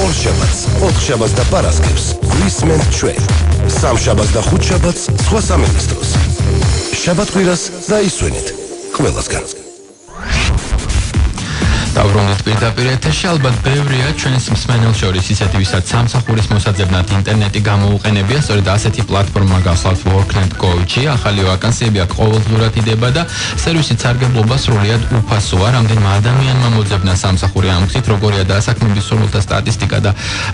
ორშაბათს, ოთხშაბათს და პარასკევს გვისმენთ ჩვენ. სამშაბათს და ხუთშაბათს სხვა სამინისტროს. შაბათ-კვირას დაისვენეთ ყველასგან. დავრუნდით პირდაპირ ეთერში, ალბათ ბევრია ჩვენს მსმენელს შორის ისეთი, ვისაც სამსახურის მოსაძებნად ინტერნეტი გამოუყენებია, სწორედ ასეთი პლატფორმა გახლავთ WorkNet.Go-ში, ახალი ვაკანსიები აქ ყოველდღურად იდება და სერვისით სარგებლობა სრულიად უფასოა. რამდენმა ადამიანმა მოძებნა სამსახური ამ გზით, როგორია დასაქმების სურვილთა სტატისტიკა და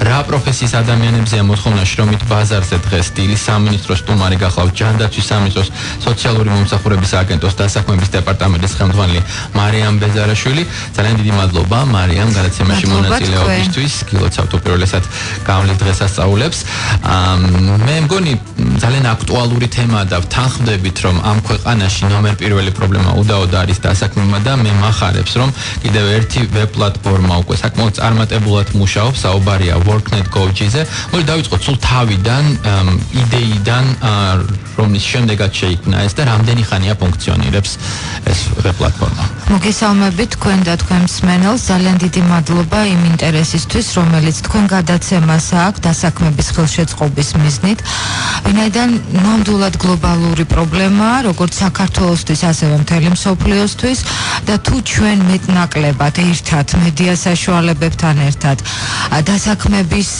რა პროფესიის ადამიანებზეა მოთხოვნა შრომით ბაზარზე დღეს დილის სამინისტროს სტუმარი გახლავთ ჯანდაცვის სამინისტროს სოციალური მომსახურების აგენტოს დასაქმების დეპარტამენტის ხელმძღვანელი მარიამ ბეზარაშვილი. ძალიან დიდი მადლობა მარიამ გადაცემაში მონაწილეობისთვის. გილოცავთ უპირველესად გავლით დღესასწაულებს. მე მგონი ძალიან აქტუალური თემაა და ვთანხმდებით, რომ ამ ქვეყანაში ნომერ პირველი პრობლემა უდაოდ არის დასაქმება და მე მახარებს, რომ კიდევ ერთი ვებ პლატფორმა უკვე საკმაოდ წარმატებულად მუშაობს, საუბარია WorkNet.Go-ზე. მოდი დავიწყოთ სულ თავიდან, იდეიდან, რომლის შემდეგაც შეიქმნა ეს და რამდენი ხანია ფუნქციონირებს ეს ვებ პლატფორმა. მოგესალმებით თქვენ და თქვენ მსმენელს, ძალიან დიდი მადლობა იმ ინტერესისთვის, რომელიც თქვენ გადაცემას აქვს დასაქმების ხელშეწყობის მიზნით. ვინაიდან ნამდვილად გლობალური პრობლემაა, როგორც საქართველოსთვის, ასევე მთელი მსოფლიოსთვის და თუ ჩვენ მეტნაკლებად ერთად მედია საშუალებებთან ერთად დასაქმების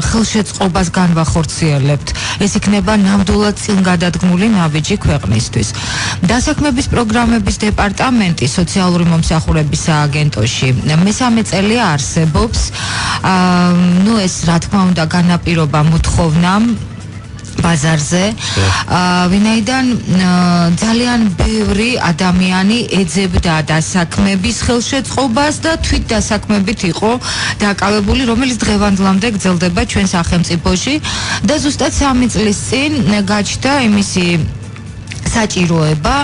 ხელშეწყობას განვახორციელებთ, ეს იქნება ნამდვილად წინგადადგმული ნაბიჯი ქვეყნისთვის. დასაქმების პროგრამების დეპარტამენტი სოციალური მომსახურების სააგენტოში მესამე წელია არსებობს. ეს რა თქმა უნდა განაპირობა მოთხოვნამ ბაზარზე, ვინაიდან ძალიან ბევრი ადამიანი ეძებდა დასაქმების ხელშეწყობას და თვით დასაქმებით იყო დაკავებული, რომელიც დღევანდლამდე გრძელდება ჩვენ სახელმწიფოში და ზუსტად 3 წლის წინ გაჩნდა იმისი საჭიროება,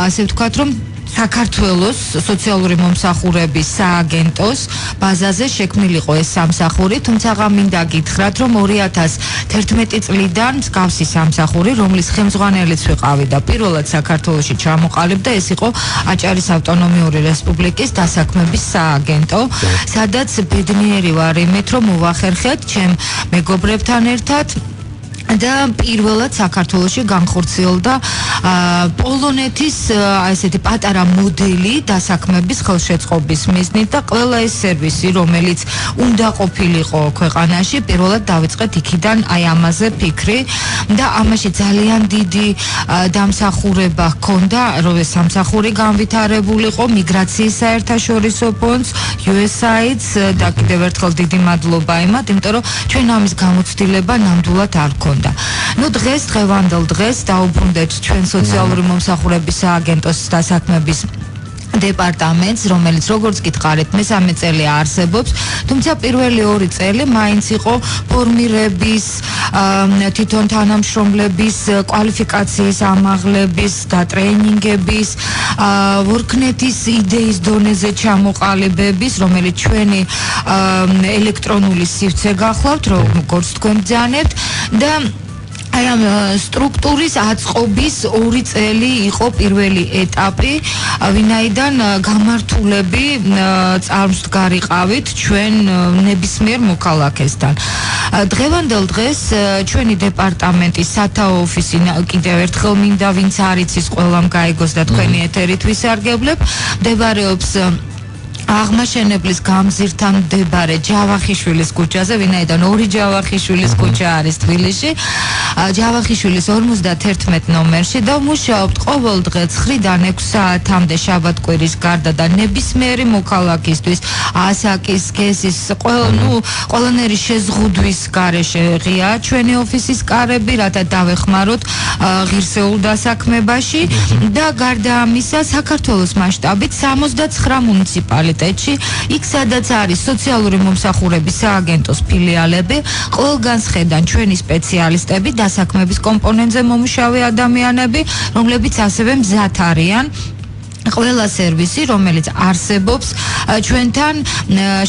ასე ვთქვათ, რომ საქართველოს სოციალური მომსახურების სააგენტოს ბაზაზე შექმნილიყო ეს სამსახური, თუმცა მინდა გითხრათ, რომ 2011 წლიდან მსგავსი სამსახური, რომლის ხელმძღვანელიც ვიყავი და პირველად საქართველოში ჩამოყალიბდა, ეს იყო აჭარის ავტონომიური რესპუბლიკის დასაქმების სააგენტო, სადაც ბედნიერი ვარ იმით, რომ მოვახერხეთ ჩემ მეგობრებთან ერთად და პირველად საქართველოში განხორციელდა პოლონეთის ესეთი პატარა მოდელი დასაქმების ხელშეწყობის მიზნით და ყველა ეს სერვისი, რომელიც უნდა ყოფილიყო ქვეყანაში, პირველად დავიწყეთ იქიდან აი ამაზე ფიქრი და ამაში ძალიან დიდი დამსახურება ჰქონდა, რომ ეს სამსახური განვითარებულიყო მიგრაციის საერთაშორისო ფონდს, USAID-ს და კიდევ ერთხელ დიდი მადლობა იმათ, იმიტომ რომ ჩვენ ამის გამოცდილება ნამდვილად არ ჰქონდა. დღევანდელ დღეს დაუბრუნდეთ ჩვენ სოციალური მომსახურების სააგენტოს დასაქმების დეპარტამენტს, რომელიც როგორც გითხარით, მესამე წელი არსებობს, თუმცა პირველი 2 წელი მაინც იყო ფორმირების, თვითონ თანამშრომლების კვალიფიკაციის ამაღლების და ტრეინინგების, WorkNet-ის იდეის დონეზე ჩამოყალიბების, რომელიც ჩვენი ელექტრონული სივრცე გახლავთ, როგორც თქვენ ბრძანებთ და აი ამ სტრუქტურის აწყობის 2 წელი იყო პირველი ეტაპი, ვინაიდან გამართულები წარმსდგარიყავით ჩვენ ნებისმიერ მოქალაქესთან. დღევანდელ დღეს ჩვენი დეპარტამენტის სათაო ოფისი კიდევ ერთხელ მინდა ვინც არ იცის ყველამ გაიგოს და თქვენი ეთერით ვისარგებლებ, მდებარეობს აღმაშენებლის გამზირთან მდებარე ჯავახიშვილის ქუჩაზე, ვინაიდან 2 ჯავახიშვილის ქუჩა არის თბილისში, ჯავახიშვილის 51 ნომერში და მუშაობთ ყოველ დღე 9-დან 6 საათამდე შაბათ-კვირის გარდა და ნებისმიერი მოქალაქისთვის ასაკის, სქესის, ყველანაირი შეზღუდვის გარეშე ღია ჩვენი ოფისის კარები, რათა დავეხმაროთ ღირსეულ დასაქმებაში და გარდა ამისა საქართველოს მასშტაბით 69 მუნიციპალიტეტი იქ სადაც არის სოციალური მომსახურების სააგენტოს ფილიალები, ყველგან შედან ჩვენი სპეციალისტები, დასაქმების კომპონენტზე მომუშავე ადამიანები, რომლებიც ასევე მზად არიან ყველა სერვისი, რომელიც არსებობს ჩვენთან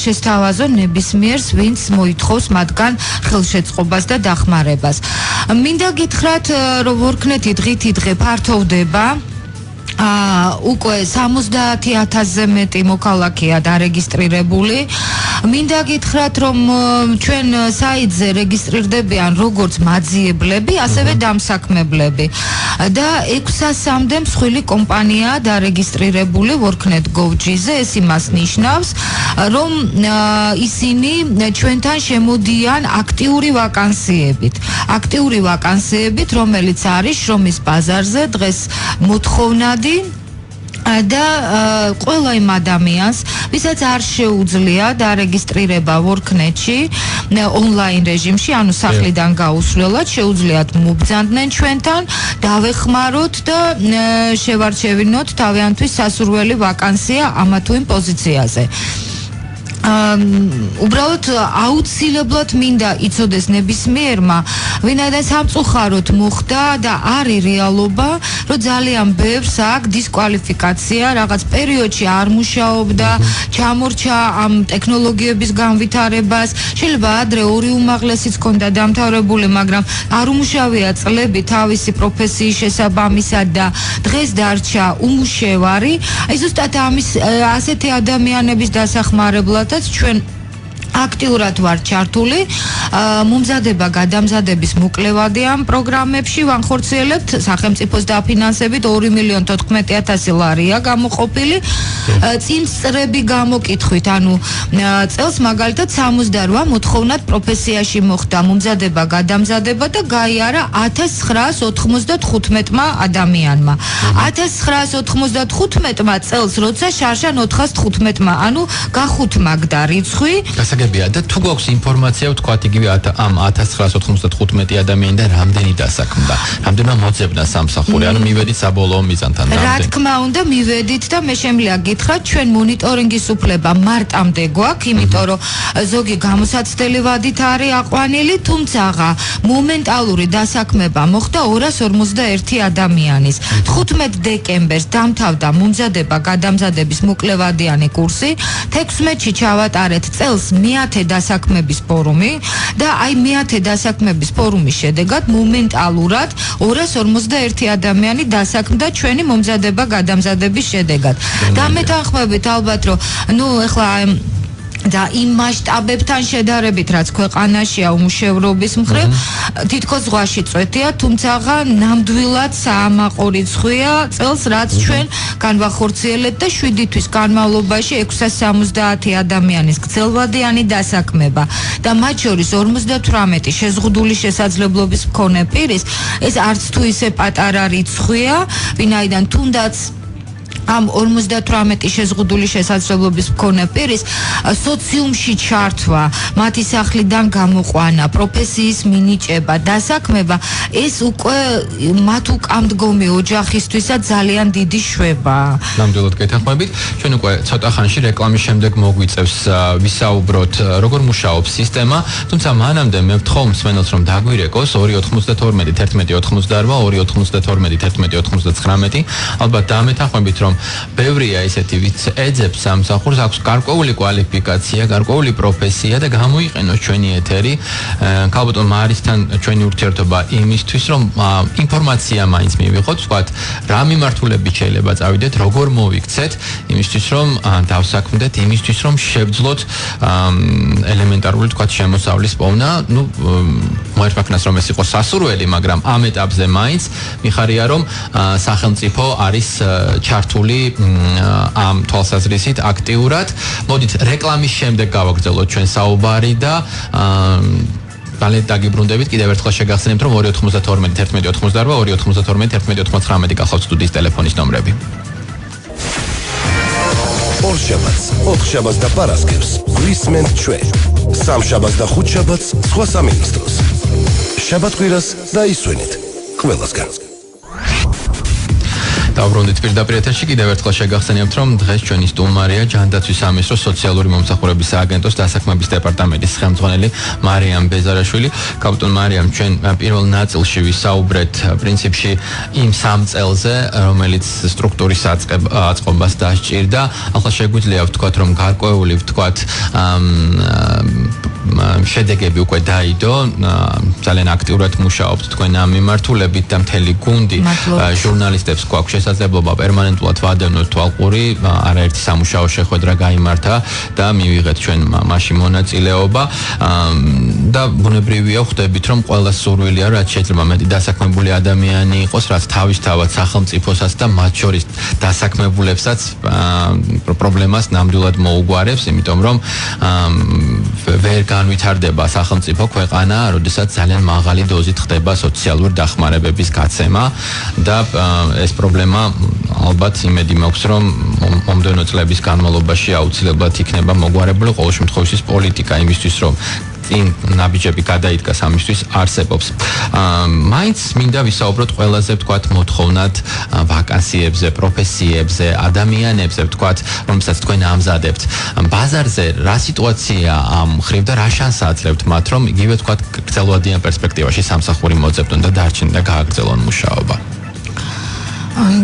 შესთავაზონ ნებისმიერს, ვინც მოითხოვს მათგან ხელშეწყობას და დახმარებას. მინდა გითხრათ, რომ WorkNet-ი დღითიდღე ფართოვდება უკვე 70,000-ზე მეტი მოქალაქეა დარეგისტრირებული. მინდა გითხრათ, რომ ჩვენ საიტზე რეგისტრირდებიან როგორც მაძიებლები, ასევე დამსაქმებლები. და 600-მდე მსხვილი კომპანიაა დარეგისტრირებული WorkNet.gov.ზე. ეს იმას ნიშნავს, რომ ისინი ჩვენთან შემოდიან აქტიური ვაკანსიებით, რომელიც არის შრომის ბაზარზე დღეს მოთხოვნადი და ყველა იმ ადამიანს, ვისაც არ შეუძლია დარეგისტრირება WorkNet-ში ონლაინ რეჟიმში, ანუ სახლიდან გაუსვლელად, შეუძლიათ მობრძანდნენ ჩვენთან, დავეხმაროთ და შევარჩევინოთ თავიანთვის სასურველი ვაკანსია ამა თუ იმ პოზიციაზე. უბრალოდ აუცილებლად მინდა იცოდეს ნებისმიერმა, ვინაიდან სამწუხაროდ მოხდა და არის რეალობა, რომ ძალიან ბევრს აქვს დისკვალიფიკაცია, რაღაც პერიოდში არ მუშაობდა, ჩამორჩა ამ ტექნოლოგიების განვითარებას, შეიძლება ადრე ორი უმაღლესიც ჰქონდა დამთავრებული, მაგრამ არ უმუშავია წლები თავისი პროფესიის შესაბამისად და დღეს დარჩა უმუშევარი. აი ზუსტად ასეთი ადამიანების დასახმარებლად ჩვენ აქტიურად ვარ ჩართული. მომზადება გადამზადების მოკლევადი ამ პროგრამებში ვანხორციელებთ. სახელმწიფოს დაფინანსებით 2,14,000 ლარია გამოყოფილი. წინსწრები გამოკითხვით, ანუ წელს მაგალითად 68 მოთხოვნად პროფესიაში მოხდა მომზადება გადამზადება და გაიარა 1995 ადამიანმა. 1995 წელს, როცა შარშან 415, ანუ გახუთმა გდა რიცხვი. და თუ გვაქვს ინფორმაცია, ვთქვათ იგივე ამ 1995 ადამიანიდან რამდენი დასაქმდა, რამდენმა მოძებნა სამსახური, ანუ მივედით საბოლოო მიზანთან რამდენი. რა თქმა უნდა, მივედით და მე შემიძლია გითხრათ, ჩვენ მონიტორინგის უფლება მარტამდე გვაქვს, იმიტომ რომ ზოგი გამოსაცდელი ვადით არის აყვანილი, თუმცა მომენტალური დასაქმება მოხდა 251 ადამიანის. 15 დეკემბერს დამთავრდა მომზადება გადამზადების მოკლევადიანი კურსი, 16-ში ჩავატარეთ წელს მეათე დასაქმების ფორუმი და აი მეათე დასაქმების ფორუმის შედეგად მომენტალურად 251 ადამიანი დასაქმდა ჩვენი მომზადება გადამზადების შედეგად. და მეთანხმებით ალბათ რომ ეხლა და იმ მასშტაბებთან შედარებით, რაც ქვეყანაშია უმუშევრობის მხრივ, თითქოს ზღვაში წვეთია, თუმცა ნამდვილად საამაყო რიცხვია წელს, რაც ჩვენ განვახორციელებთ და 7 თვის განმავლობაში 670 ადამიანის გრძელვადიანი დასაქმება და მათ შორის 58 შეზღუდული შესაძლებლობის მქონე პირის, ეს არც თუ ისე პატარა რიცხვია, ვინაიდან თუნდაც ამ 58 შეზღუდული შესაძლებლობის მქონე პირის სოციუმში ჩართვა, მათი სახლიდან გამოყვანა, პროფესიის მინიჭება, დასაქმება, ეს უკვე მათ უკამდგომი ოჯახისთვისაც ძალიან დიდი შვებაა. ნამდვილად გეთანხმებით. ჩვენ უკვე ცოტა ხანში რეკლამის შემდეგ მოგვიწევს ვისაუბროთ, როგორ მუშაობს სისტემა, თუმცა მანამდე მე ვთხოვ მსმენელს, რომ დაგვირეკოს 292 1188 292 1189. ალბათ დამეთანხმებით, რომ ბევრია ისეთი, ვინც ეძებს სამსახურს, აქვს გარკვეული კვალიფიკაცია, გარკვეული პროფესია და გამოიყენოს ჩვენი ეთერი. ქალბატონ მარისთან ჩვენი ურთიერთობა იმისთვის, რომ ინფორმაცია მაინც მივიღოთ, ვთქვათ, რა მიმართულებით შეიძლება წავიდეთ, როგორ მოვიქცეთ, იმისთვის, რომ დავსაქმდეთ, იმისთვის, რომ შევძლოთ ელემენტარული, ვთქვათ, შემოსავლის პოვნა. მოერფაქნას, რომ ეს იყოს სასურველი, მაგრამ ამ ეტაპზე მაინც მიხარია, რომ სახელმწიფო არის ჩართული ამ თვალსაზრისით აქტიურად. მოდით რეკლამის შემდეგ გავაგრძელოთ ჩვენ საუბარი და ძალიან დაგიბრუნდებით. კიდევ ერთხელ შეგახსენებთ, რომ 292 1188 292 1189 გახლავთ სტუდიის ტელეფონის ნომრები. ორშაბათს, ოთხშაბათს და პარასკევს Christmas Trade. სამშაბათს და ხუთშაბათს სხვა სამინისტროს. შაბათ-კვირას დაისვენეთ ყველასგან. დაბრუნდით პირდაპირ ეთერში. კიდევ ერთხელ შეგახსენებთ, რომ დღეს ჩვენი სტუმარია ჯანდაცვის სამინისტროს სოციალური მომსახურების სააგენტოს დასაქმების დეპარტამენტის ხელმძღვანელი მარიამ ბეზარაშვილი. კაპიტან მარიამ, ჩვენ პირველ ნაწილში ვისაუბრეთ პრინციპში იმ 3 წელზე, რომელიც სტრუქტურის აწყობას დასჭირდა. ახლა შეგვიძლია ვთქვათ, რომ გარკვეული, ვთქვათ, შედეგები უკვე დაიდო, ძალიან აქტიურად მუშაობთ თქვენ ამ მიმართულებით და მთელი გუნდი ჟურნალისტებს გვაქვს შესაძლებლობა პერმანენტულად ვადევნოთ თვალყური, არაერთი სამუშაო შეხვედრა გაიმართა და მივიღეთ ჩვენ მასში მონაწილეობა და ბუნებრივია ხვდებით რომ ყველა სურვილია რაც შეიძლება მეტი დასაქმებული ადამიანი იყოს, რაც თავისთავად სახელმწიფოსაც და მათ შორის დასაქმებულებსაც პრობლემას ნამდვილად მოუგვარებს, იმიტომ რომ ვერ განვითარდება სახელმწიფო ქვეყანა, როდესაც ძალიან მაღალი დოზით ხდება სოციალური დახმარებების გაცემა და ეს პრობლემა ალბათ იმედი მაქვს რომ მომდევნო წლების განმავლობაში აუცილებლად იქნება მოგვარებული, ყოველ შემთხვევაში პოლიტიკა იმისთვის რომ წინ ნაბიჯები გადაიდგას ამისთვის არსებობს. მაინც მინდა ვისაუბროთ ყველაზე ვთქვათ მოთხოვნად ვაკანსიებზე, პროფესიებზე, ადამიანებზე ვთქვათ, რომელსაც თქვენ ამზადებთ. ბაზარზე რა სიტუაცია ამ ხრივ და რა შანსი აძლევთ მათ რომ იგივე ვთქვათ გრძელვადიან პერსპექტივაში სამსახური მოძებნონ და დარჩენ და გააგრძელონ მუშაობა.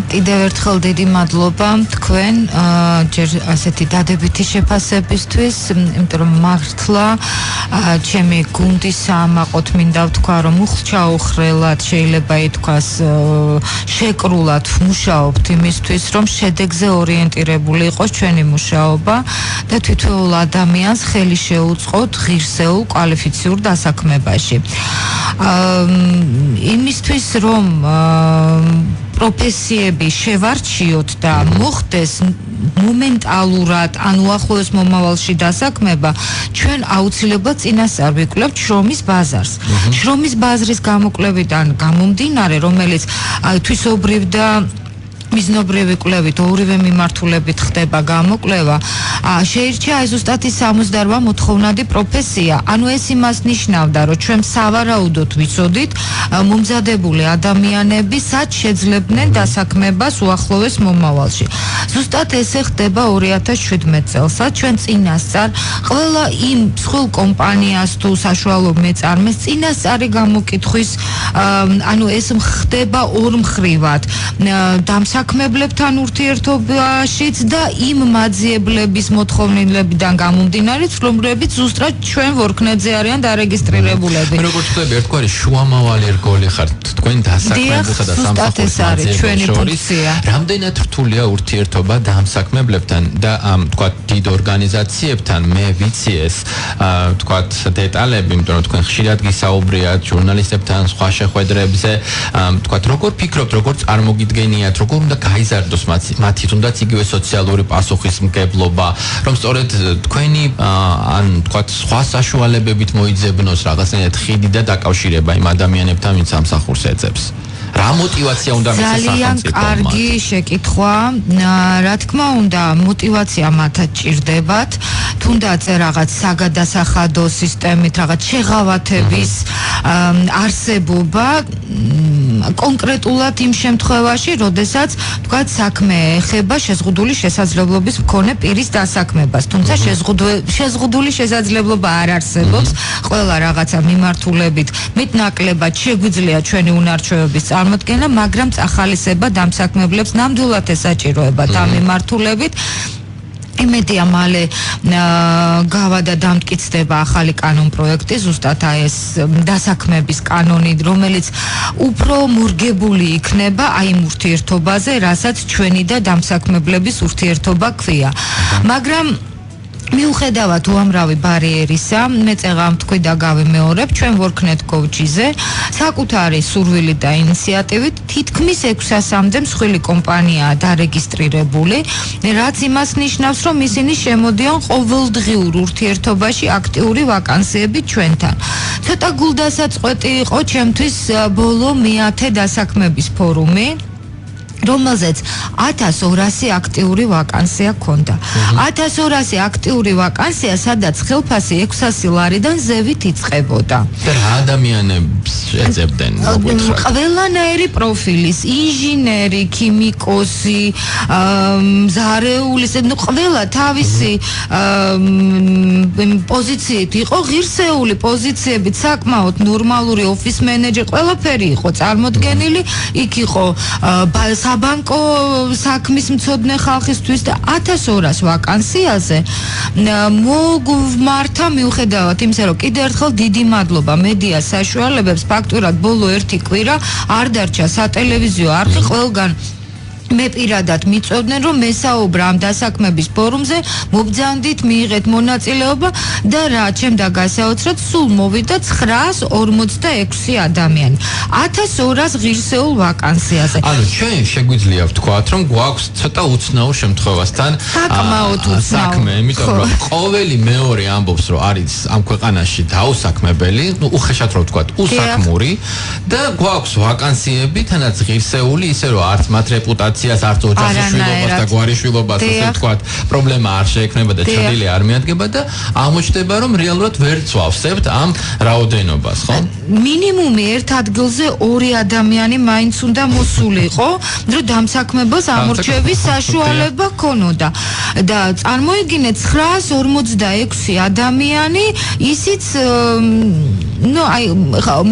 კიდევ ერთხელ დიდი მადლობა თქვენ ჯერ ასეთი დადებითი შეფასებისთვის, იმიტომ რომ მართლა ჩემი გუნდის სამაყოთ მინდა ვთქვა რომ უხლჩაუხრელად შეიძლება ითქვას შეკრულად ვმუშაობთ იმისთვის რომ შედეგზე ორიენტირებული იყოს ჩვენი მუშაობა და თითოეულ ადამიანს ხელი შეუწყოთ ღირსეულ კვალიფიციურ დასაქმებაში. იმისთვის რომ პროფესიები შევარჩიოთ და მოხდეს მომენტალურად ან უახლოეს მომავალში დასაქმება, ჩვენ აუცილებლად წინასწარ ვიკვლევთ შრომის ბაზარს. შრომის ბაზრის გამოკვლევიდან გამომდინარე, რომელიც თვისობრივ და მიზნობრივი კვლევით ორივე მიმართულებით ხდება გამოკვლევა, შეირჩა აი ზუსტად ის 68 მოთხოვნადი პროფესია. ანუ ეს იმას ნიშნავდა, რომ ჩვენ სავარაუდოდ ვიცოდით მომზადებული ადამიანები სად შეძლებდნენ დასაქმებას უახლოეს მომავალში. ზუსტად ესე ხდება 2017 წელსაც ჩვენ წინასწარ ყველა იმ მსხვილ კომპანიას თუ საშუალო მეწარმეს წინასწარი გამოკითხვის ანუ ეს ხდება ორმხრივად საქმებლებთან ურთიერთობაშიც და იმ მაძიებლების მოთხოვნილებიდან გამომდინარე, რომლებიც ზუსტად ჩვენ ვორქნედზე არიან დარეგისტრირებულები. როგორც თქვენ ერთგვარი შუამავალი რგოლი ხართ თქვენ დასაქმებულსა და სამსახურის მაძიებლებს შორის. რამდენად რთულია ურთიერთობა დამსაქმებლებთან და თქვათ დიდ ორგანიზაციებთან, მე ვიცი ეს თქვათ დეტალები, იმიტომ რომ თქვენ ხშირად გისაუბრიათ ჟურნალისტებთან სხვა შეხვედრებზე, თქვათ როგორ ფიქრობთ, როგორ წარმოგიდგენიათ, როგორ უნდა გაიზარდოს მათი თუნდაც იგივე სოციალური პასუხისმგებლობა, რომ სწორედ თქვენი ან თქვათ სხვა საშუალებებით მოიძებნოს რაღაცნაირად ხიდი და დაკავშირება იმ ადამიანებთან, ვინც სამსახურს ეძებს. რა მოტივაცია უნდა მისცეს ძალიან კარგი შეკითხვა. რა თქმა უნდა, მოტივაცია მათაც ჭირდებათ, თუნდაც რაღაც საგადასახადო სისტემით, რაღაც შეღავათების არსებობა კონკრეტულად იმ შემთხვევაში, როდესაც თქვათ საქმე ეხება შეზღუდული შესაძლებლობის მქონე პირის დასაქმებას, თუმცა შეზღუდული შესაძლებლობა არ არსებობს ყველა რაღაცა მიმართულებით. მეტნაკლებად შეგვიძლია ჩვენი უნარჩვევების წარმოქმნა, მაგრამ ახალისება დამსაქმებლებს ნამდვილად ესაჭიროებათ ამ მიმართულებით. იმედია მალე გავა და დამტკიცდება ახალი კანონპროექტი, ზუსტად ეს დასაქმების კანონი, რომელიც უფრო მორგებული იქნება აი იმ ურთიერთობაზე, რასაც ჩვენი და დამსაქმებლების ურთიერთობა ქვია. მაგრამ მიუხედავად უამრავი ბარიერისა, მე წეღამ თქვი და გავიმეორებ, ჩვენ WorkNet Coach-ზე საკუთარი სურვილით და ინიციატივით თითქმის 600-მდე მსხვილი კომპანიაა დარეგისტრირებული, რაც იმას ნიშნავს, რომ ისინი შემოდიან ყოველდღიურ ურთიერთობაში აქტიური ვაკანსიებით ჩვენთან. ცოტა გულდასაწყვეტი იყო ჩემთვის ბოლო მეათე დასაქმების ფორუმი, რომელზეც 1200 აქტიური ვაკანსია ქონდა. 1200 აქტიური ვაკანსია, სადაც ხელფასი 600 ლარიდან ზევით იწყებოდა. რა ადამიანებს ეძებდნენ, მოგვითხრათ? ყველანაირი პროფილის, ინჟინერი, ქიმიკოსი, მზარეულის, ყველა თავისი პოზიციით იყო ღირსეული პოზიციებით, საკმაოდ ნორმალური ოფის მენეჯერი, ყველაფერი იყო წარმოდგენილი, იქ იყო საბანკო საქმის მცოდნე ხალხისთვის და 1200 ვაკანსიაზე მოგმართა მიუხედავად იმისა, რომ კიდევ ერთხელ დიდი მადლობა მედია საშუალებებს, ფაქტურად ბოლო ერთი კვირა არ დარჩა სატელევიზიო არხი ყველგან მე პირადად მიწვევდნენ, რომ მესაუბრა ამ დასაქმების ფორუმზე, მობძანდით მიიღეთ მონაწილეობა და რა ჩემდა გასაოცრად სულ მოვიდა 946 ადამიანი 1200 ღირსეულ ვაკანსიაზე. ანუ ჩვენ შეგვიძლია ვთქვათ, რომ გვაქვს ცოტა უცნაურ შემთხვევასთან საქმე, იმიტომ რომ ყოველი მეორე ამბობს, რომ არის ამ ქვეყანაში დაუსაქმებელი, უხეშად რო ვთქვათ, უსაქმური და გვაქვს ვაკანსიები, თანაც ღირსეული, ისე რომ არც მათ რეპუტაციას არც ოჯახის შვილობას და გვარის შვილობას ასე ვთქვათ, პრობლემა არ შეექმნება და ჩრდილი არ მიადგება და აღმოჩნდება, რომ რეალურად ვერ წვავსებთ ამ რაოდენობას, ხო? მინიმუმი ერთ ადგილზე 2 ადამიანი მაინც უნდა მოსულიყო, რომ დამსაქმებელს ამორჩევის საშუალება ქონოდა. და წარმოიდგინეთ 946 ადამიანი, ისიც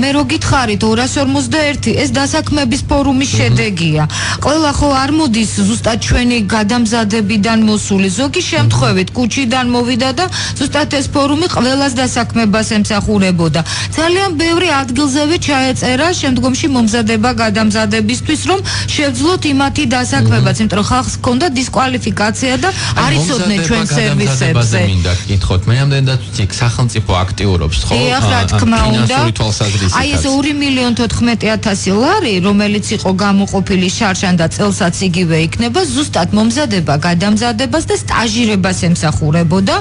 მე რო გითხარით 251 ეს დასაქმების ფორუმის შედეგია. ყველა ხო არ მოდის ზუსტად ჩვენი გადამზადებიდან მოსული, ზოგი შემთხვევით კუჩიდან მოვიდა და ზუსტად ეს ფორუმი ყველას დასაქმებას ემსახურებოდა. ძალიან ბევრი ადგილზევე ჩაეწერა შემდგომში მომზადება გადამზადებისთვის, რომ შევძლოთ იმათი დასაქმებაც, იმიტომ რომ ხალხს ჰქონდა დისკვალიფიკაცია და არ იცოდნენ ჩვენ სერვისებზე. მინდა გითხოთ, მე ამდენად ვთქვი, სახელმწიფო აქტიურობს, ხო? რა თქმა უნდა. აი ეს 2,14,000 ლარი, რომელიც იყო გამოყოფილი შარშან და წელსაც იგივე იქნება, ზუსტად მომზადება გადამზადებას და სტაჟირებას ემსახურებოდა.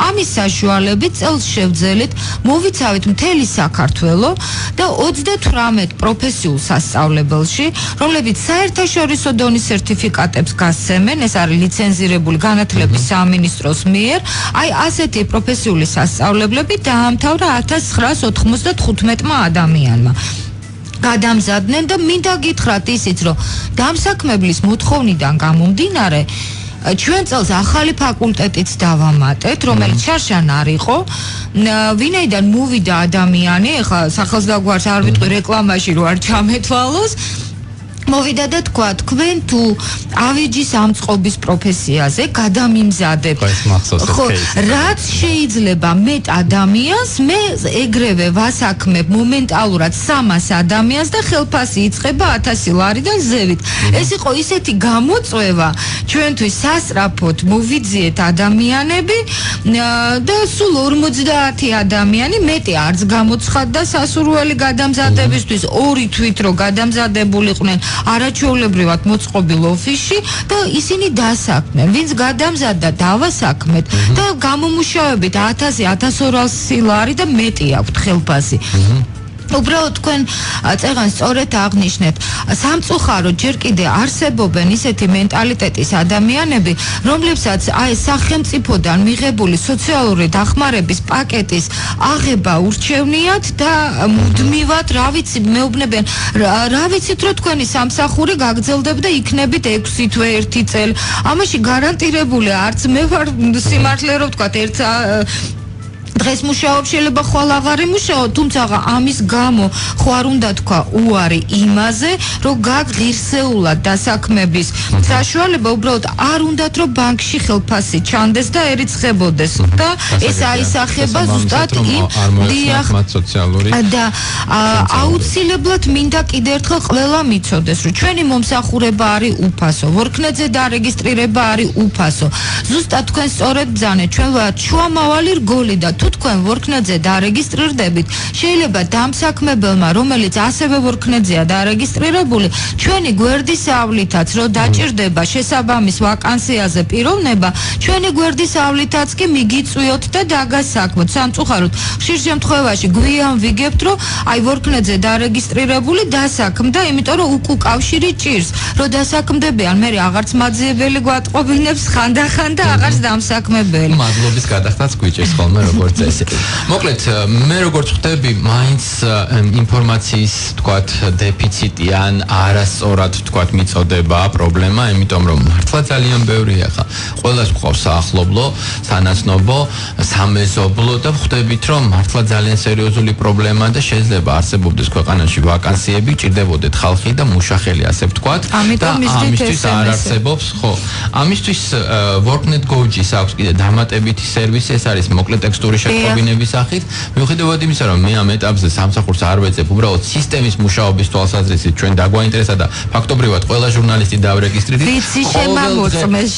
ამის საშუალებით წელს შევძელით მოვიცავით მთელი საქართველო და 28 პროფესიულ სასწავლებელში, რომლებიც საერთაშორისო დონის სერტიფიკატებს გასცემენ, ეს არის ლიცენზირებული განათლების სამინისტროს მიერ. აი ასეთი პროფესიული სასწავლებლები დაამთავრა 1995 ადამიანმა. გადამზადდნენ და მინდა გითხრათ ისიც, რომ დამსაქმებლის მოთხოვნიდან გამომდინარე ჩვენ წელს ახალი ფაკულტეტიც დავამატეთ, რომელიც შარშან არ იყო. ვინაიდან მოვიდა ადამიანი, ეხლა სახელს და გვარს არ ვიტყვი რეკლამაში, რომ არ ჩამეთვალოს, მოვიდა და თქვა, თქვენ თუ ავეჯის ამწყობის პროფესიაზე გადამიმზადებთ. ხო, რაც შეიძლება მეტ ადამიანს, მე ეგრევე ვასაქმებ მომენტალურად 300 ადამიანს და ხელფასი იწყება 1000 ლარიდან ზევით. ეს იყო ისეთი გამოწვევა, ჩვენთვის სასწრაფოდ მოვიძიეთ ადამიანები და სულ 50 ადამიანი, მეტი არც გამოცხადდა სასურველი გადამზადებისთვის, 2 თვით რო გადამზადებულიყვნენ არაჩვეულებრივად მოწყობილ ოფისში და ისინი დასაქმდნენ. ვინც გადამზადდა დავასაქმეთ და გამომუშავებით 1000-1200 ლარი და მეტი აქვთ ხელფასი. უბრალოდ თქვენ წეღან სწორედ აღნიშნეთ, სამწუხაროდ ჯერ კიდე არსებობენ ისეთი მენტალიტეტის ადამიანები, რომლებსაც აი სახელმწიფოდან მიღებული სოციალური დახმარების პაკეტის აღება ურჩევნიათ და მუდმივად, რა ვიცი, მეუბნებიან, რა ვიცით, რომ თქვენი სამსახური გაგრძელდება და იქნებით 6 თვე 1 წელი. ამაში გარანტირებული არც მე ვარ სიმართლე რომ ვთქვათ, ერთ დღეს მუშაობ, შეიძლება ხვალ აღარ იმუშაო, თუმცა ამის გამო ხო არ უნდა თქვა უარი იმაზე, რომ გაგღირსეულად დასაქმების საშუალება, უბრალოდ არ უნდათ რომ ბანკში ხელფასი ჩანდეს და ერიცხებოდეს და ეს აისახება ზუსტად იმ დიახ და აუცილებლად მინდა კიდევ ერთხელ ყველა მიცოდეს, რომ ჩვენი მომსახურება არის უფასო, ვორქნეძე დარეგისტრირება არის უფასო. ზუსტად თქვენ სწორედ ბრძანეთ, ჩვენ ვართ შუამავალი რგოლი და თუ თქვენ ვორქნეძე დარეგისტრირდებით, შეიძლება დამსაქმებელმა, რომელიც ასევე ვორქნეძეა დარეგისტრირებული, ჩვენი გვერდის ავლითაც რო დაჭირდება შესაბამის ვაკანსიაზე პიროვნება, ჩვენი გვერდის ავლითაც კი მიგიწვიოთ და დაგასაქმოთ. სამწუხაროდ, ხშირ შემთხვევაში გვიან ვიგებთ, რომ აი ვორქნეძე დარეგისტრირებული დასაქმდა, იმიტომ რომ უკავშირი ჭირს, რომ დასაქმდებიან, მე აღარც მაძიებელი გვატყობინებს ხანდახან და აღარც დამსაქმებელი. მადლობის გადახდაც გვიჭირს ხოლმე როგორც წესი. მოკლედ, მე როგორც ხვდები, მაინც ინფორმაციის, თქვათ, დეფიციტი ან არასწორად, თქვათ, მიწოდება პრობლემა, იმიტომ რომ მართლა ძალიან ბევრია ხა. ყველას გვყავს საახლობლო, სანაცნობო, სამეზობლო და ხვდებით, რომ მართლა ძალიან სერიოზული პრობლემაა და შეიძლება არსებობდეს ქვეყანაში ვაკანსიები, ჭირდებოდეთ ხალხი და მუშახელი, ასე ვთქვათ. და ამისთვის არ არსებობს, ხო. ამისთვის WorkNet.Go-ს აქვს კიდე დამატებითი სერვისი, ეს არის მოკლე ტექსტური შეტყობინების სახით. მიუხედავად იმისა, რომ მე ამ ეტაპზე სამსახურს არ ვეძებ, უბრალოდ სისტემის მუშაობის თვალსაზრისით ჩვენ დაგვაინტერესა და ფაქტობრივად ყველა ჟურნალისტი დავრეგისტრირდით. ვიცი, შემამოწმეს.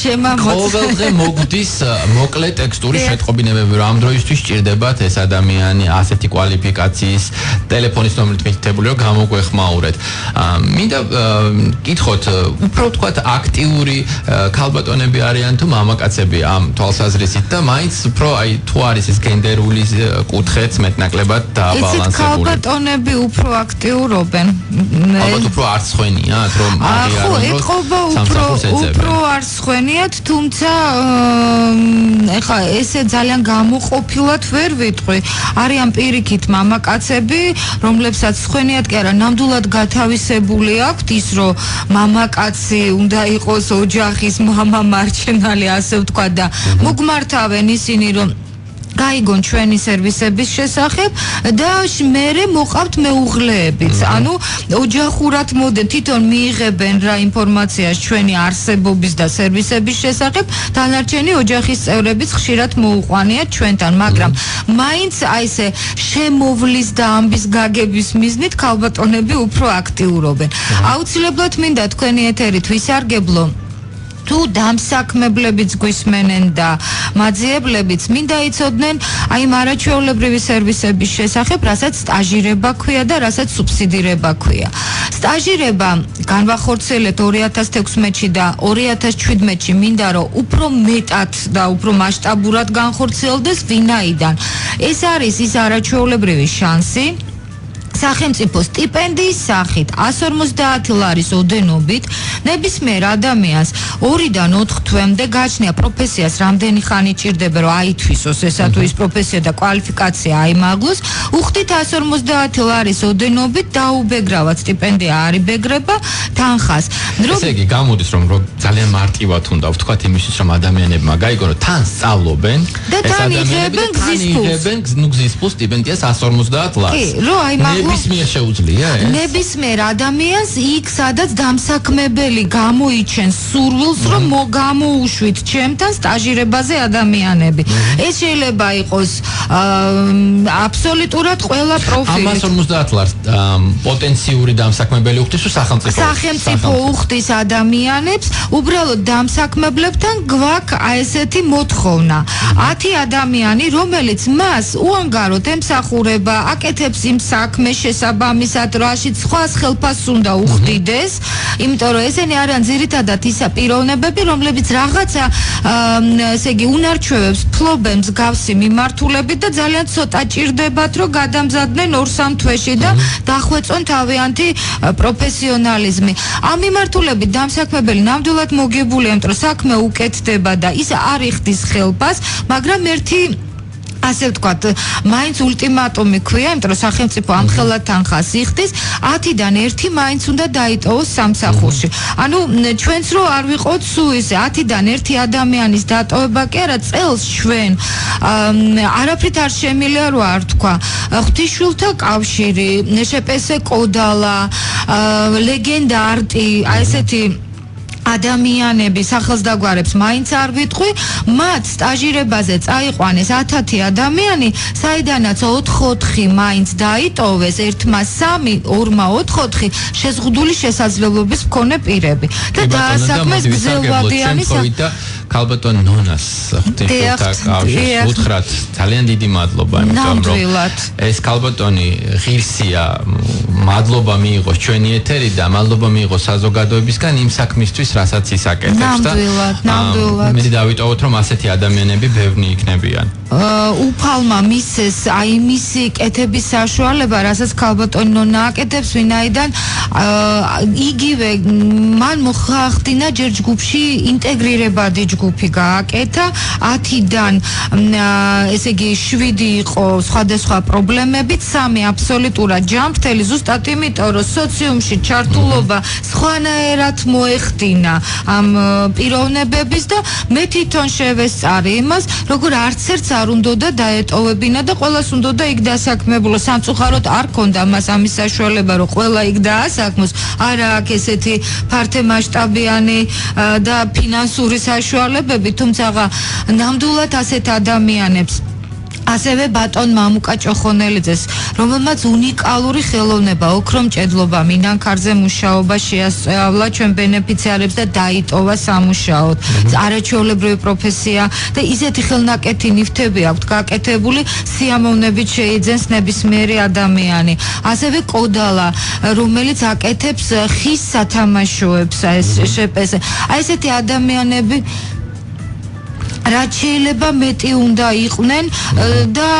ყოველდღე მოგვდის მოკლე ტექსტური შეტყობინებები, რომ ამ დროისთვის ჭირდებათ ეს ადამიანი ასეთი კვალიფიკაციის ტელეფონის ნომრით მითითებული, რომ გამოგვეხმაურეთ. მინდა გითხოთ, უფრო ვთქვათ, აქტიური ქალბატონები არიან თუ მამაკაცები ამ თვალსაზრისით და მაინც უფრო აი თუ არის ეს გენდერული კუთხეც მეტნაკლებად დააბალანსებული. ქალბატონები უფრო აქტიურობენ. ალბათ უფრო არ სხვენიათ, რომ აღიარონ, რომ სამსახურს ეძებენ. უფრო არ სხვენიათ, თუმცა ეხლა ესე ძალიან გამოყოფილად ვერ ვიტყვი. არიან პირიქით მამაკაცები, რომლებსაც სხვენიათ კი არა, ნამდვილად გათავისებული აქვთ ის, რომ მამაკაცი უნდა იყოს ოჯახის მამა მარჩენალი, ასე ვთქვა და მოგმართავენ ისინი, რომ გაიგონ ჩვენი სერვისების შესახებ და მერე მოყავთ მეუღლეებიც. ანუ ოჯახურად მოდენ, თვითონ მიიღებენ რა ინფორმაციას ჩვენი არსებობის და სერვისების შესახებ, დანარჩენი ოჯახის წევრებიც ხშირად მოუყვანიათ ჩვენთან, მაგრამ მაინც აი ესე შემოვლის და ამბის გაგების მიზნით ქალბატონები უფრო აქტიურობენ. აუცილებლად მინდა თქვენი ეთერით ვისარგებლო თუ დამსაქმებლებიც გვისმენენ და მაძიებლებიც მინდა იცოდნენ აი მარაჩვეულებრივი სერვისების შესახებ, რასაც სტაჟირება ქვია და რასაც სუბსიდირება ქვია. სტაჟირება განვახორციელეთ 2016-ში და 2017-ში მინდა რომ უფრო მეტად და უფრო მასშტაბურად განხორციელდეს, ვინაიდან ეს არის ის არაჩვეულებრივი შანსი სახელმწიფო სტიპენდიის სახით 150 ლარის ოდენობით ნებისმიერ ადამიანს 2-დან 4 თვემდე გაჩნია პროფესიას რამდენი ხანი ჭირდება რომ აითვისოს ესა თუ ის პროფესია და კვალიფიკაცია აიმაღლოს, უხდით 150 ლარის ოდენობით დაუბეგრავად სტიპენდია არ იბეგრება თანხას. ესე იგი გამოდის რომ ძალიან მარტივად უნდა ვთქვათ იმისთვის რომ ადამიანებმა გაიგონ რომ თან სწავლობენ და თან იღებენ გზის ფულს სტიპენდიას 150 ლარს. კი, რომ აიმაღლოს ნებისმიერ შეუძლია ეს? ნებისმიერ ადამიანს იქ სადაც დამსაქმებელი გამოიჩენს სურვილს რომ გამოუშვით ჩემთან სტაჟირებაზე ადამიანები. ეს შეიძლება იყოს აბსოლუტურად ყველა პროფილი. 150 ლარს პოტენციური დამსაქმებელი უხდის თუ სახელმწიფო უხდის ადამიანებს, უბრალოდ დამსაქმებლებთან გვაქვს აი ესეთი მოთხოვნა. 10 ადამიანი, რომელიც მას უანგაროდ ემსახურება, აკეთებს იმ საქმეს შესაბამისად, რაშიც სხვას ხელფასს უნდა უხდიდეს, იმიტომ რომ ესენი არიან ძირითადად ის პიროვნებები, რომლებიც რაღაცა ესე იგი უნარჩვევებს ფლობენ მსგავსი მიმართულებით და ძალიან ცოტა ჭირდებათ, რომ გადამზადდნენ 2-3 თვეში და დახვეწონ თავიანთი პროფესიონალიზმი. ამ მიმართულებით დამსაქმებელი ნამდვილად მოგებულია, იმიტომ რომ საქმე უკეთდება და ის არ იხდის ხელფასს, მაგრამ ერთი ასე ვთქვათ, მაინც ულტიმატუმი ქვია, იმიტომ რომ სახელმწიფო ამხელად თანხას იხდის, 10-დან 1 მაინც უნდა დაიტოვოს სამსახურში. ანუ ჩვენც რო არ ვიყოთ სულ ისე 10-დან 1 ადამიანის დატოვება კი არა, წელს ჩვენ არაფრით არ შემილია რო არ თქვა. ღვთისშვილთა კავშირი, შპს კოდალა, ლეგენდა არტი, აი ესეთი ადამიანები სახელს დაგვარებს მაინც არ ვიტყვი, მათ სტაჟირებაზე წაიყვანეს 1000 ადამიანი, საიდანაც 4-4 მაინც დაიტოვეს, 1-მა 3, 2-მა 4 შეზღუდული შესაძლებლობის მქონე პირები და დაასაქმეს გზელვადიანი ქალბატონ ნონას ღვთისმშობელთა კავშირს უთხრათ ძალიან დიდი მადლობა, იმიტომ რომ ეს ქალბატონი ღირსია მადლობა მიიღოს ჩვენი ეთერი და მადლობა მიიღოს საზოგადოებისგან იმ საქმისთვის, რასაც ის აკეთებს და ნამდვილად. მე დავიტოვოთ, რომ ასეთი ადამიანები ბევრი იქნებიან. უფალმა მისეს აი მისი კეთების საშუალება, რასაც ქალბატონი ნონა აკეთებს, ვინაიდან იგივე მან მოხახდინა ჯერ ჯგუფში ინტეგრირებადი ჯგუფი გააკეთა 10-დან ესე იგი 7 იყო სხვადასხვა პრობლემებით, 3 აბსოლუტურად ჯანმრთელი, ზუსტად იმიტომ რომ სოციუმში ჩართულობა სხვანაირად მოეხდინა ამ პიროვნებების და მე თვითონ შევესწარი იმას, როგორ არც ერთს არ უნდა დაეტოვებინა და ყველას უნდა იქ დასაქმებულო. სამწუხაროდ არ ქონდა მას ამის საშუალება, რომ ყველა იქ დაასაქმოს. არა აქვს ესეთი ფართე მასშტაბიანი და ფინანსური საშუალებები, თუმცა ნამდვილად ასეთ ადამიანებს ასევე ბატონ მამუკა ჭოხონელიძეს, რომელმაც უნიკალური ხელოვნება, ოქრომჭედლობა, მინანქარზე მუშაობა შეასწავლა ჩვენ ბენეფიციარებს და დაიტოვა სამუშაოდ. არაჩვეულებრივი პროფესია და ისეთი ხელნაკეთი ნივთები აქვთ გაკეთებული, სიამოვნებით შეიძენს ნებისმიერი ადამიანი. ასევე კოდალა, რომელიც აკეთებს ხის სათამაშოებს, ეს შეპეს. აი ესეთი ადამიანები რაც შეიძლება მეტი უნდა იყვნენ და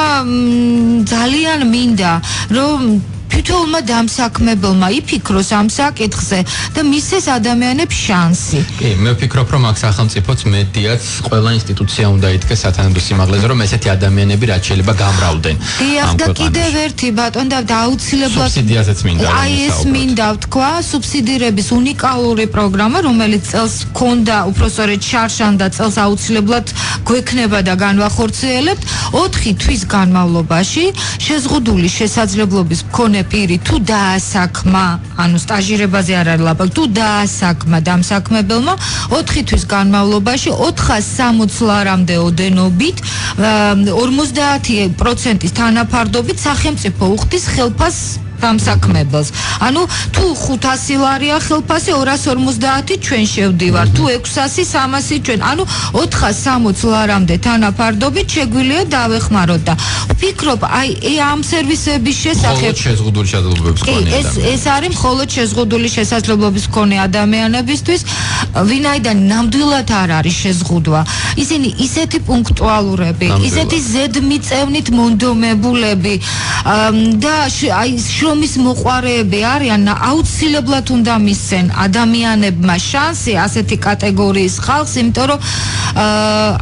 ძალიან მინდა რომ თვითონმა დამსაქმებელმა იფიქროს ამ საკითხზე და მისცეს ადამიანებს შანსი. კი, მე ვფიქრობ, რომ აქ სახელმწიფოც მედიაც ყველა ინსტიტუცია უნდა იდგეს სათანადო სიმაღლეზე, რომ ესეთი ადამიანები რაც შეიძლება გამრავლდნენ. დიახ, და კიდევ ერთი ბატონ და აუცილებლად სუბსიდიაზეც მინდა. აი ეს მინდა ვთქვა, სუბსიდირების უნიკალური პროგრამა, რომელიც წელს ქონდა, უпроსორეთ შარშან და წელს აუცილებლად გვექნება და განვახორციელებთ 4 თვის განმავლობაში შეზღუდული შესაძლებლობის მქონე პირი თუ დაასაქმა, ანუ სტაჟირებაზე არ არის ლაპარაკი, თუ დაასაქმა დამსაქმებელმა 4 თვის განმავლობაში 460 ლარამდე ოდენობით 50% თანაფარდობით სახელმწიფო უხდის ხელფას დამსაქმებელს. ანუ თუ 500 ლარია ხელფასი 250 ჩვენ შევდივართ, თუ 600 300 ჩვენ, ანუ 460 ლარამდე თანაფარდობით შეგვიძლია დავეხმაროთ და ვფიქრობ აი ამ სერვისების შესახებ შეზღუდული შესაძლებლობების მქონე ადამიანები. ეს არის მხოლოდ შეზღუდული შესაძლებლობის მქონე ადამიანებისთვის, ვინაიდან ნამდვილად არ არის შეზღუდვა. ისინი ისეთი პუნქტუალურები, ისეთი ზედმიწევნით მონდომებულები და აი შრომის მოყვარეები არიან, აუცილებლად უნდა მისცენ ადამიანებმა შანსი ასეთი კატეგორიის ხალხს, იმიტომ რომ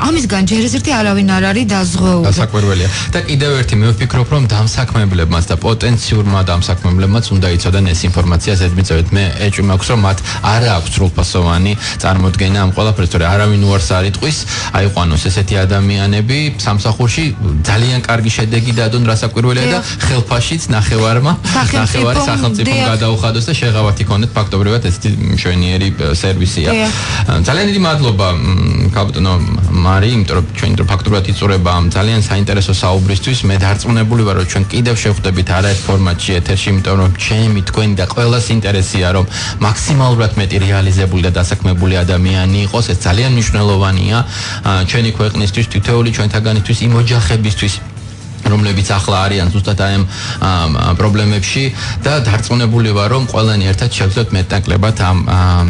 ამისგან ჯერ ერთი არავინ არ არის დაზღვეული. დასაკვირველია. და კიდევ ერთი მე ვფიქრობ, რომ დამსაქმებლებმაც და პოტენციურმა დამსაქმებლებმაც უნდა იცოდან ეს ინფორმაცია ზედმიწევნით. მე ეჭვი მაქვს, რომ მათ არ აქვს სრულფასოვანი წარმოდგენა ამ ყველაფერს, თორე არავინ უარს არ იტყვის, აიყვანოს ესეთი ადამიანები სამსახურში ძალიან კარგი შედეგი დადონ რასაკვირველია და ხელფაშიც ნახევარი სახელმწიფომ გადაუხადოს და შეღავათ იქონეთ ფაქტობრივად ესეთი მშვენიერი სერვისია. ძალიან დიდი მადლობა ქალბატონო მარი, იმიტომ რომ ჩვენ ფაქტობრივად იწურება ამ ძალიან საინტერესო საუბრისთვის. მე დარწმუნებული ვარ, რომ ჩვენ კიდევ შევხვდებით არაერთ ფორმატში ეთერში, იმიტომ რომ ჩემი თქვენი და ყველას ინტერესია, რომ მაქსიმალურად მეტი რეალიზებული და დასაქმებული ადამიანი იყოს. ეს ძალიან მნიშვნელოვანია ჩვენი ქვეყნისთვის, თითოეული ჩვენთაგანისთვის, იმ ოჯახებისთვის, რომლებიც ახლა არიან ზუსტად აი ამ პრობლემებში და დარწმუნებული ვარ, რომ ყველანი ერთად შევძლებთ მეტნაკლებად ამ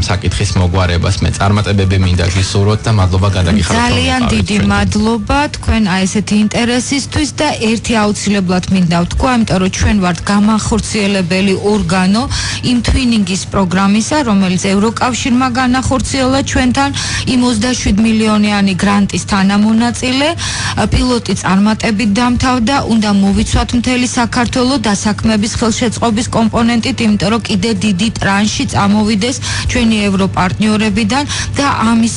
საკითხის მოგვარებას. მე წარმატებები მინდა გისურვოთ და მადლობა გადაგიხაროთ. ძალიან დიდი მადლობა თქვენ აი ესეთი ინტერესისთვის და ერთი აუცილებლად მინდა ვთქვა, იმიტომ რომ ჩვენ ვართ გამახორციელებელი ორგანო იმ twinning-ის პროგრამისა, რომელიც ევროკავშირმა განახორციელა ჩვენთან იმ 27 მილიონიანი გრანტის თანამონაწილე, პილოტი წარმატებით დამთავრდა და უნდა მოვიცვათ მთელი საქართველოს დასაქმების ხელშეწყობის კომპონენტით, იმიტომ რომ კიდე დიდი ტრანში წამოვიდეს ჩვენი ევროპარტნიორებიდან და ამის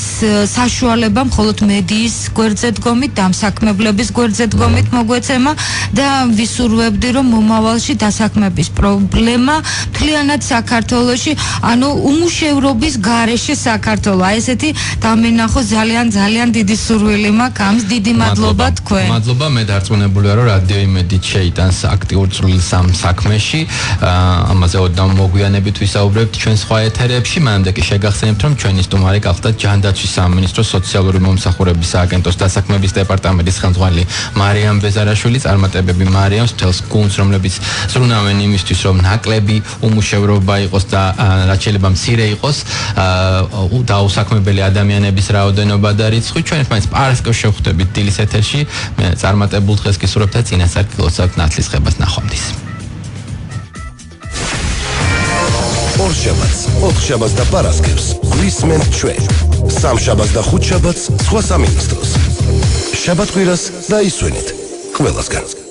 საშუალება მხოლოდ მედიის გვერდზე დგომით, დამსაქმებლების გვერდზე დგომით მოგვეცემა და ვისურვებდი, რომ მომავალში დასაქმების პრობლემა მთლიანად საქართველოში, ანუ უმუშევრობის გარეშე საქართველო, აი ესეთი დამენახო ძალიან დიდი სურვილი მაქვს. ამის დიდი მადლობა თქვენ. მადლობა, მე დარწმუნებული ვარ, რომ რადიო იმედით შეიტანს აქტიურ წვლილს ამ საქმეში. ამაზე ოდნავ მოგვიანებით ვისაუბრებთ ჩვენ სხვა ეთერებში. მანამდე კი შეგახსენებთ, რომ ჩვენი სტუმარი გახდა ჯანდაცვის სამინისტროს სოციალური მომსახურების სააგენტოს დასაქმების დეპარტამენტის ხელმძღვანელი მარიამ ბეზარაშვილი. წარმატებები მარიამს, მთელს გუნდს, რომლებიც ზრუნავენ იმისთვის, რომ ნაკლები უმუშევრობა იყოს და რაც შეიძლება მცირე იყოს დაუსაქმებელი ადამიანების რაოდენობა და რიცხვი. ჩვენ ერთმანეთს პარასკევს შევხვდებით დილის ეთერში. მე წარმატებულ დღეს გისურვებთ და წინასწარ გილოცავთ ნათლისღებას ნახვამდის. ორშაბათს, ოთხშაბათს და პარასკევს გვისმენთ ჩვენ. სამშაბათს და ხუთშაბათს სხვა სამინისტროს. შაბათ კვირას დაისვენეთ ყველასგან.